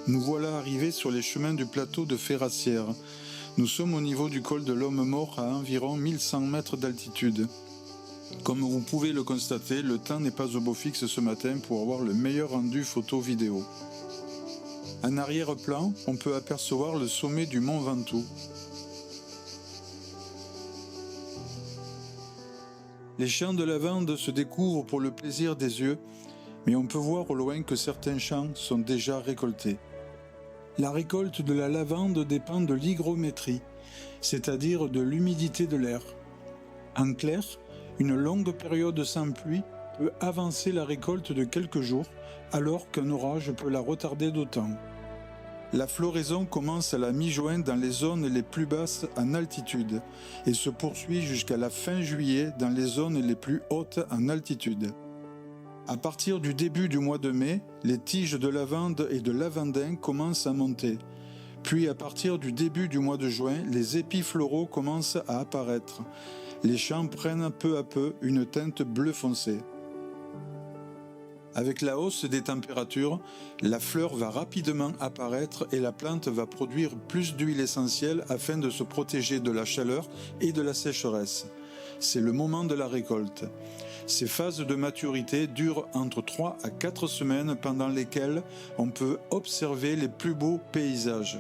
Nous voilà arrivés sur les chemins du plateau de Ferrassière. Nous sommes au niveau du col de l'Homme-Mort à environ 1100 mètres d'altitude. Comme vous pouvez le constater, le temps n'est pas au beau fixe ce matin pour avoir le meilleur rendu photo-vidéo. En arrière-plan, on peut apercevoir le sommet du mont Ventoux. Les champs de lavande se découvrent pour le plaisir des yeux, mais on peut voir au loin que certains champs sont déjà récoltés. La récolte de la lavande dépend de l'hygrométrie, c'est-à-dire de l'humidité de l'air. En clair, une longue période sans pluie peut avancer la récolte de quelques jours, alors qu'un orage peut la retarder d'autant. La floraison commence à la mi-juin dans les zones les plus basses en altitude et se poursuit jusqu'à la fin juillet dans les zones les plus hautes en altitude. À partir du début du mois de mai, les tiges de lavande et de lavandin commencent à monter. Puis à partir du début du mois de juin, les épis floraux commencent à apparaître. Les champs prennent peu à peu une teinte bleu foncé. Avec la hausse des températures, la fleur va rapidement apparaître et la plante va produire plus d'huile essentielle afin de se protéger de la chaleur et de la sécheresse. C'est le moment de la récolte. Ces phases de maturité durent entre 3 à 4 semaines pendant lesquelles on peut observer les plus beaux paysages.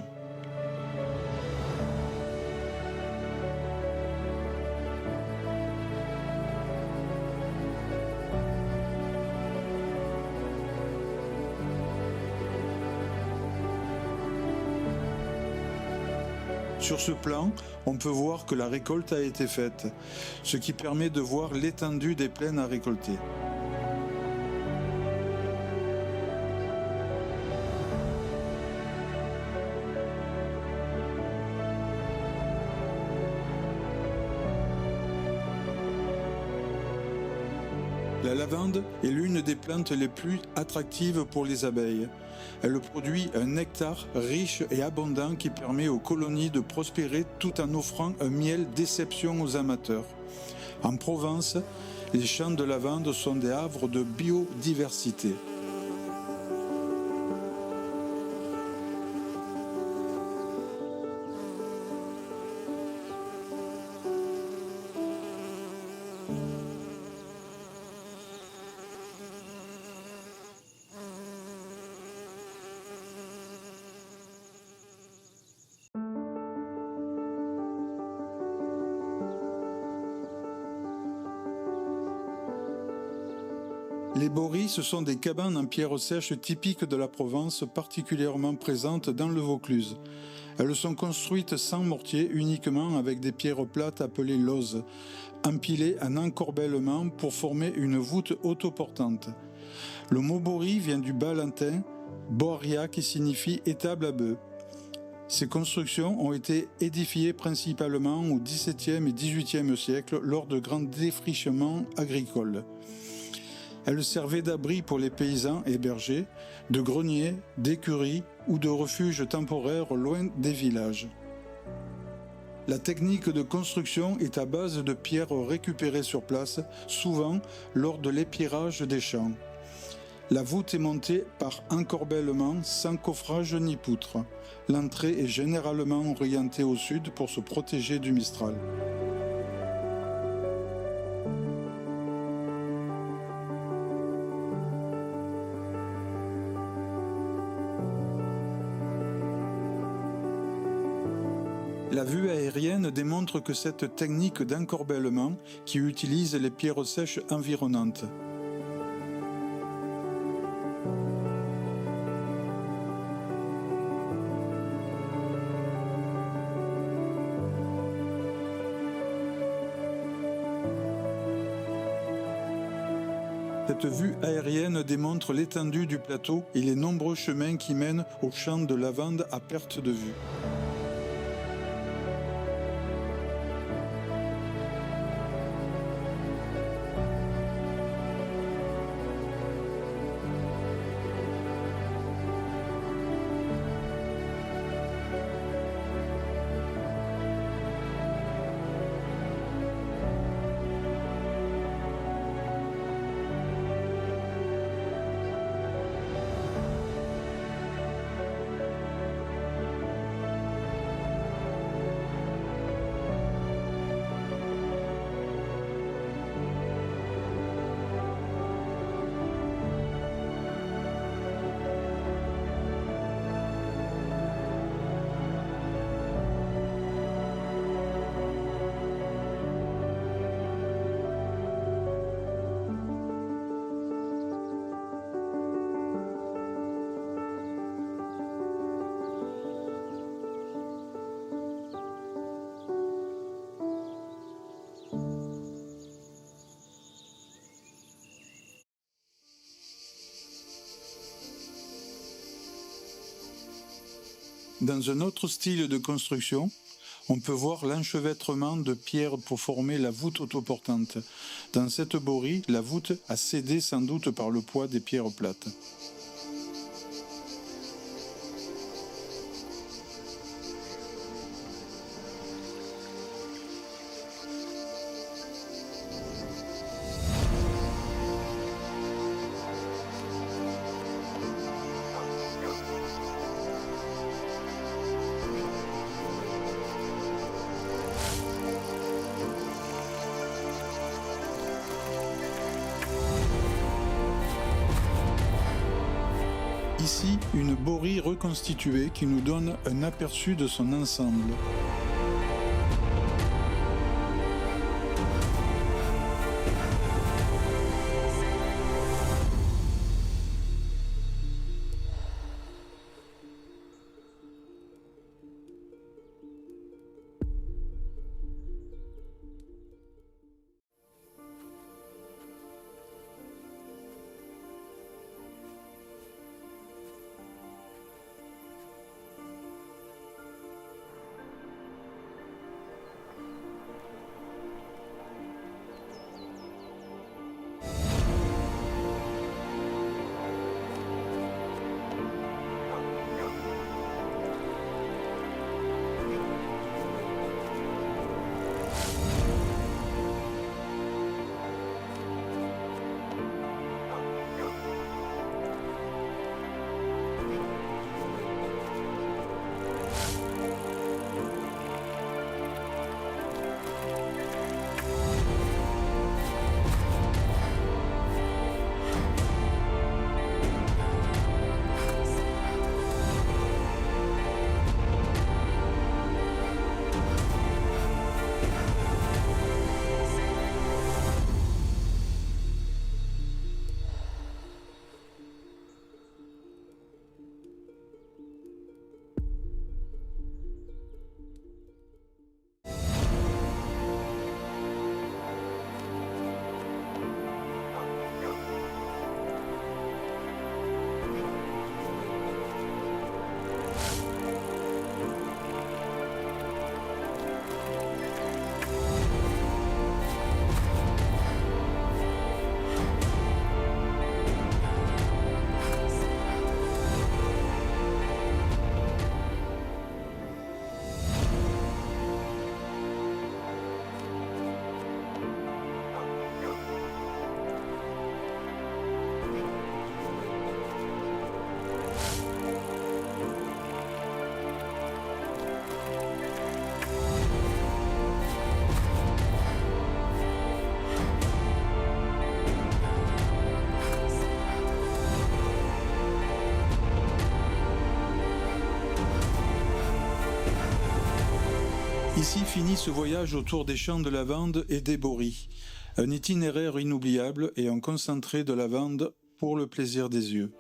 Sur ce plan, on peut voir que la récolte a été faite, ce qui permet de voir l'étendue des plaines à récolter. La lavande est l'une des plantes les plus attractives pour les abeilles. Elle produit un nectar riche et abondant qui permet aux colonies de prospérer tout en offrant un miel d'exception aux amateurs. En Provence, les champs de lavande sont des havres de biodiversité. Les boris, ce sont des cabanes en pierre sèche typiques de la Provence, particulièrement présentes dans le Vaucluse. Elles sont construites sans mortier, uniquement avec des pierres plates appelées lauses, empilées en encorbellement pour former une voûte autoportante. Le mot boris vient du bas latin boria qui signifie étable à bœufs. Ces constructions ont été édifiées principalement au XVIIe et XVIIIe siècle lors de grands défrichements agricoles. Elles servaient d'abri pour les paysans et bergers, de grenier, d'écurie ou de refuge temporaire loin des villages. La technique de construction est à base de pierres récupérées sur place, souvent lors de l'épierrage des champs. La voûte est montée par encorbellement sans coffrage ni poutre. L'entrée est généralement orientée au sud pour se protéger du mistral. La vue aérienne démontre que cette technique d'encorbellement qui utilise les pierres sèches environnantes. Cette vue aérienne démontre l'étendue du plateau et les nombreux chemins qui mènent aux champs de lavande à perte de vue. Dans un autre style de construction, on peut voir l'enchevêtrement de pierres pour former la voûte autoportante. Dans cette borie, la voûte a cédé sans doute par le poids des pierres plates. Ici, une borie reconstituée qui nous donne un aperçu de son ensemble. Ici finit ce voyage autour des champs de lavande et des bories, un itinéraire inoubliable et un concentré de lavande pour le plaisir des yeux.